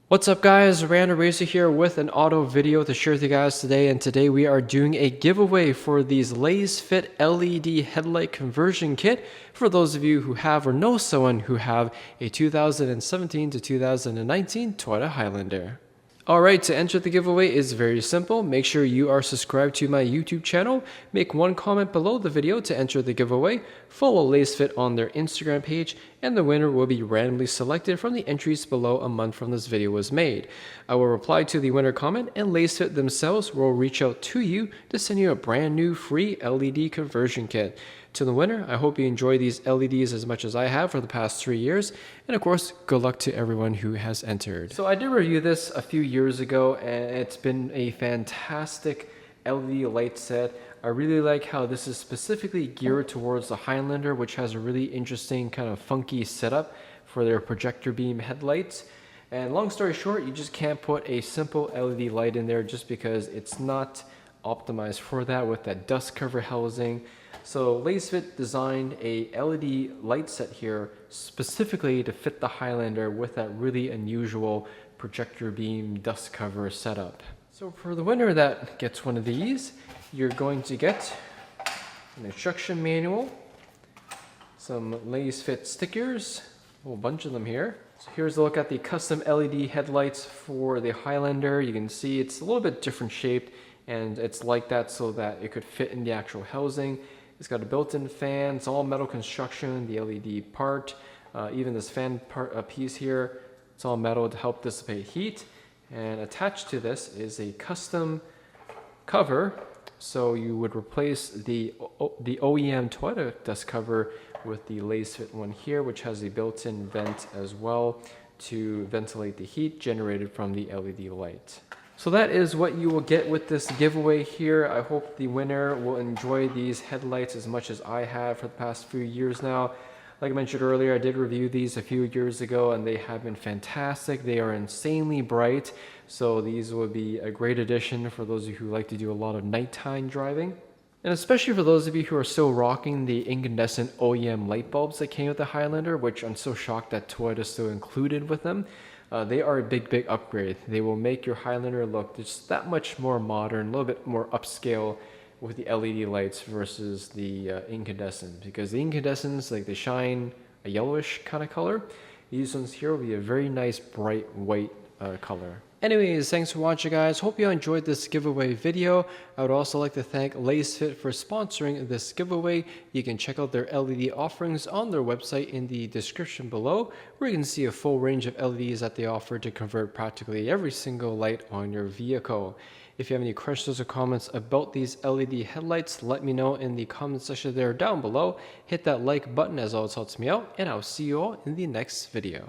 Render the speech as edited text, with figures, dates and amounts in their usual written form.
What's up guys, Random Racer here with an auto video to share with you guys today, and today we are doing a giveaway for these Lasfit LED headlight conversion kit for those of you who have or know someone who have a 2017 to 2019 Toyota Highlander. Alright, to enter the giveaway is very simple. Make sure you are subscribed to my YouTube channel, make one comment below the video to enter the giveaway, follow Lasfit on their Instagram page, and the winner will be randomly selected from the entries below a month from this video was made. I will reply to the winner comment, and Lasfit themselves will reach out to you to send you a brand new free LED conversion kit. To the winner, I hope you enjoy these LEDs as much as I have for the past 3 years, and of course, good luck to everyone who has entered. So I did review this a few years ago, and it's been a fantastic LED light set. I really like how this is specifically geared towards the Highlander, which has a really interesting kind of funky setup for their projector beam headlights. And long story short, you just can't put a simple LED light in there just because it's not optimized for that with that dust cover housing. So Lasfit designed a LED light set here specifically to fit the Highlander with that really unusual projector beam dust cover setup. So for the winner that gets one of these, you're going to get an instruction manual, some Lasfit stickers, a whole bunch of them here. So here's a look at the custom LED headlights for the Highlander. You can see it's a little bit different shaped, and it's like that so that it could fit in the actual housing. It's got a built-in fan, it's all metal construction, the LED part, even this fan part piece here, it's all metal to help dissipate heat. And attached to this is a custom cover, so you would replace the OEM Toyota dust cover with the Lasfit one here, which has a built-in vent as well to ventilate the heat generated from the LED light. So that is what you will get with this giveaway here. I hope the winner will enjoy these headlights as much as I have for the past few years now. Like I mentioned earlier, I did review these a few years ago and they have been fantastic. They are insanely bright, so these will be a great addition for those of you who like to do a lot of nighttime driving. And especially for those of you who are still rocking the incandescent OEM light bulbs that came with the Highlander, which I'm so shocked that Toyota still included with them. They are a big upgrade. They will make your Highlander look just that much more modern, a little bit more upscale with the LED lights versus the incandescent. Because the incandescents, like they shine a yellowish kind of color. These ones here will be a very nice bright white color. Anyways, thanks for watching guys. Hope you enjoyed this giveaway video. I would also like to thank Lasfit for sponsoring this giveaway. You can check out their LED offerings on their website in the description below, where you can see a full range of LEDs that they offer to convert practically every single light on your vehicle. If you have any questions or comments about these LED headlights, let me know in the comment section there down below. Hit that like button as always helps me out, and I'll see you all in the next video.